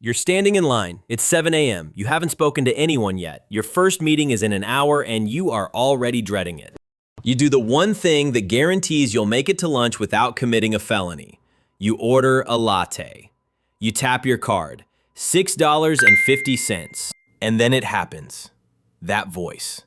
You're standing in line. It's 7 a.m. You haven't spoken to anyone yet. Your first meeting is in an hour and you are already dreading it. You do the one thing that guarantees you'll make it to lunch without committing a felony. You order a latte. You tap your card. $6.50. And then it happens. That voice.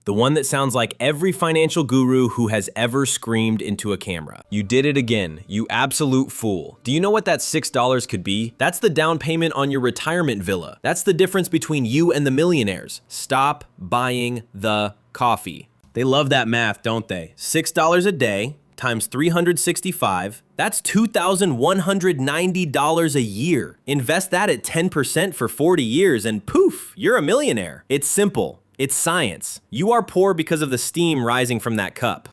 The one that sounds like every financial guru who has ever screamed into a camera. You did it again, you absolute fool. Do you know what that $6 could be? That's the down payment on your retirement villa. That's the difference between you and the millionaires. Stop buying the coffee. They love that math, don't they? $6 a day times 365, that's $2,190 a year. Invest that at 10% for 40 years and poof, you're a millionaire. It's simple. It's science. You are poor because of the steam rising from that cup.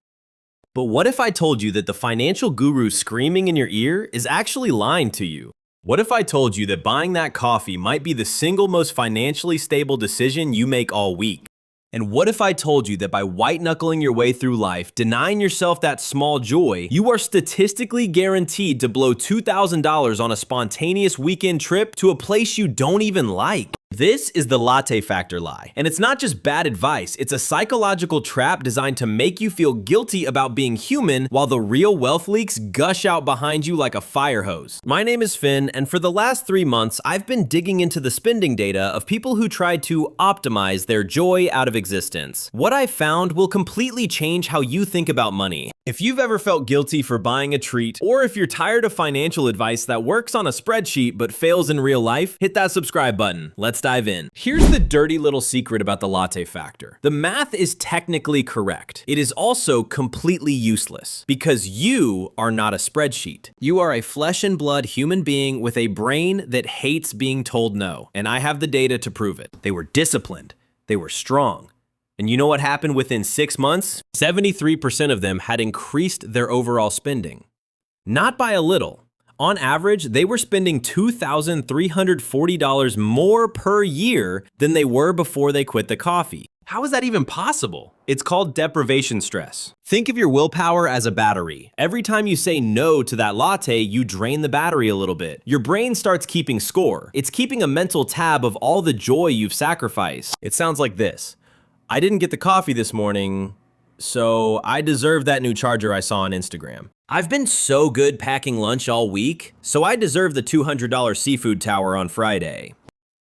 But what if I told you that the financial guru screaming in your ear is actually lying to you? What if I told you that buying that coffee might be the single most financially stable decision you make all week? And what if I told you that by white-knuckling your way through life, denying yourself that small joy, you are statistically guaranteed to blow $2,000 on a spontaneous weekend trip to a place you don't even like? This is the Latte Factor lie. And it's not just bad advice, it's a psychological trap designed to make you feel guilty about being human while the real wealth leaks gush out behind you like a fire hose. My name is Finn, and for the last 3 months, I've been digging into the spending data of people who tried to optimize their joy out of existence. What I found will completely change how you think about money. If you've ever felt guilty for buying a treat, or if you're tired of financial advice that works on a spreadsheet but fails in real life, hit that subscribe button. Let's dive in. Here's the dirty little secret about the Latte Factor. The math is technically correct. It is also completely useless because you are not a spreadsheet. You are a flesh and blood human being with a brain that hates being told no, and I have the data to prove it. They were disciplined. They were strong. And you know what happened within 6 months? 73% of them had increased their overall spending. Not by a little. On average, they were spending $2,340 more per year than they were before they quit the coffee. How is that even possible? It's called deprivation stress. Think of your willpower as a battery. Every time you say no to that latte, you drain the battery a little bit. Your brain starts keeping score. It's keeping a mental tab of all the joy you've sacrificed. It sounds like this. I didn't get the coffee this morning, so I deserve that new charger I saw on Instagram. I've been so good packing lunch all week, so I deserve the $200 seafood tower on Friday.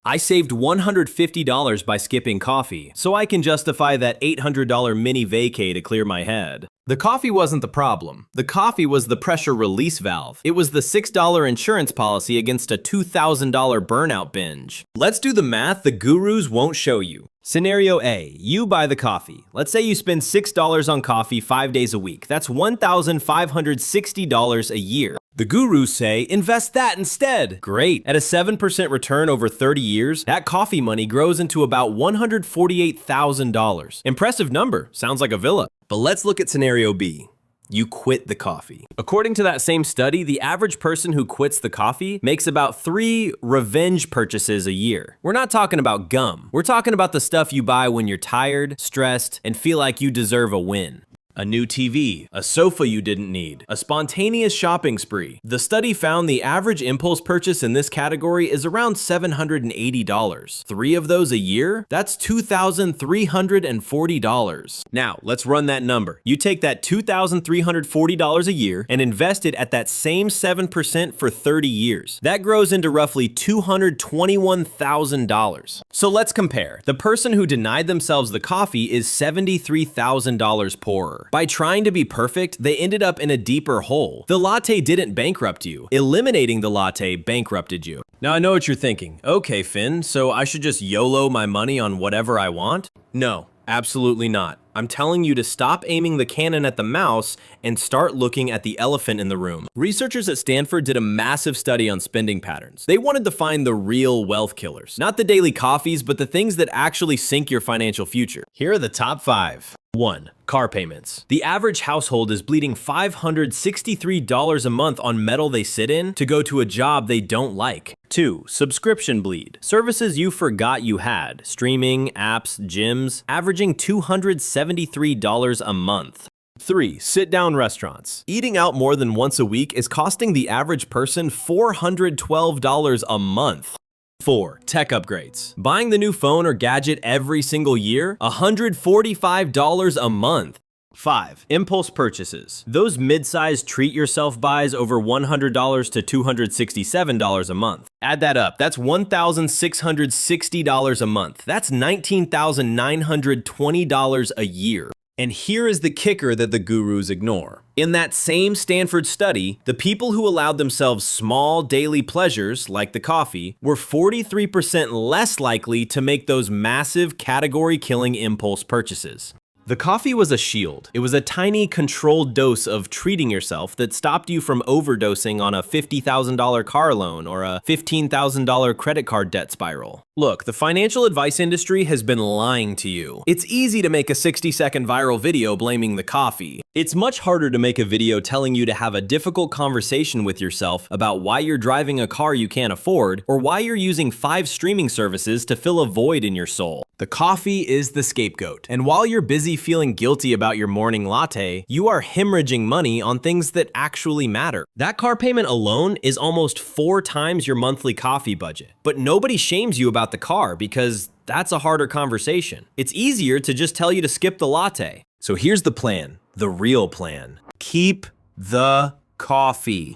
I saved $150 by skipping coffee, so I can justify that $800 mini vacay to clear my head. The coffee wasn't the problem. The coffee was the pressure release valve. It was the $6 insurance policy against a $2,000 burnout binge. Let's do the math the gurus won't show you. Scenario A, you buy the coffee. Let's say you spend $6 on coffee 5 days a week. That's $1,560 a year. The gurus say, invest that instead. Great. At a 7% return over 30 years, that coffee money grows into about $148,000. Impressive number. Sounds like a villa. But let's look at scenario B. You quit the coffee. According to that same study, the average person who quits the coffee makes about 3 revenge purchases a year. We're not talking about gum. We're talking about the stuff you buy when you're tired, stressed, and feel like you deserve a win. A new TV, a sofa you didn't need, a spontaneous shopping spree. The study found the average impulse purchase in this category is around $780. 3 of those a year? That's $2,340. Now, let's run that number. You take that $2,340 a year and invest it at that same 7% for 30 years. That grows into roughly $221,000. So let's compare. The person who denied themselves the coffee is $73,000 poorer. By trying to be perfect, they ended up in a deeper hole. The latte didn't bankrupt you. Eliminating the latte bankrupted you. Now I know what you're thinking. Okay, Finn, so I should just YOLO my money on whatever I want? No, absolutely not. I'm telling you to stop aiming the cannon at the mouse and start looking at the elephant in the room. Researchers at Stanford did a massive study on spending patterns. They wanted to find the real wealth killers. Not the daily coffees, but the things that actually sink your financial future. Here are the top 5. 1. Car payments. The average household is bleeding $563 a month on metal they sit in to go to a job they don't like. 2. Subscription bleed. Services you forgot you had. Streaming, apps, gyms, averaging $273 a month. 3. Sit-down restaurants. Eating out more than once a week is costing the average person $412 a month. 4. Tech upgrades. Buying the new phone or gadget every single year? $145 a month. 5. Impulse purchases. Those mid-sized treat-yourself buys over $100 to $267 a month. Add that up. That's $1,660 a month. That's $19,920 a year. And here is the kicker that the gurus ignore. In that same Stanford study, the people who allowed themselves small daily pleasures, like the coffee, were 43% less likely to make those massive category-killing impulse purchases. The coffee was a shield. It was a tiny controlled dose of treating yourself that stopped you from overdosing on a $50,000 car loan or a $15,000 credit card debt spiral. Look, the financial advice industry has been lying to you. It's easy to make a 60-second viral video blaming the coffee. It's much harder to make a video telling you to have a difficult conversation with yourself about why you're driving a car you can't afford or why you're using 5 streaming services to fill a void in your soul. The coffee is the scapegoat. And while you're busy feeling guilty about your morning latte, you are hemorrhaging money on things that actually matter. That car payment alone is almost 4 times your monthly coffee budget. But nobody shames you about the car because that's a harder conversation. It's easier to just tell you to skip the latte. So here's the plan, the real plan. Keep the coffee.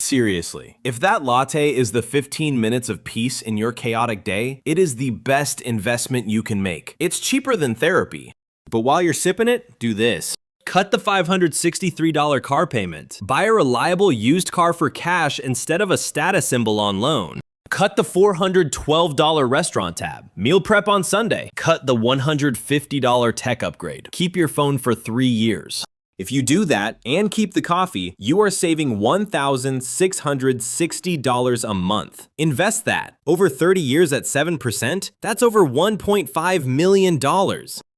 Seriously, if that latte is the 15 minutes of peace in your chaotic day, it is the best investment you can make. It's cheaper than therapy. But while you're sipping it, do this. Cut the $563 car payment. Buy a reliable used car for cash instead of a status symbol on loan. Cut the $412 restaurant tab. Meal prep on Sunday. Cut the $150 tech upgrade. Keep your phone for 3 years. If you do that and keep the coffee, you are saving $1,660 a month. Invest that. Over 30 years at 7%, that's over $1.5 million.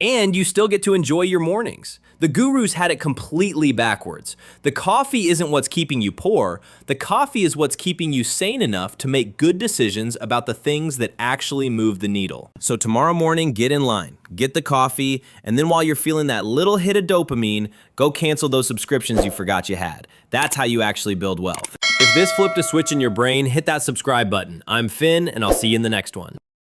And you still get to enjoy your mornings. The gurus had it completely backwards. The coffee isn't what's keeping you poor. The coffee is what's keeping you sane enough to make good decisions about the things that actually move the needle. So tomorrow morning, get in line, get the coffee, and then while you're feeling that little hit of dopamine, go cancel those subscriptions you forgot you had. That's how you actually build wealth. If this flipped a switch in your brain, hit that subscribe button. I'm Finn, and I'll see you in the next one.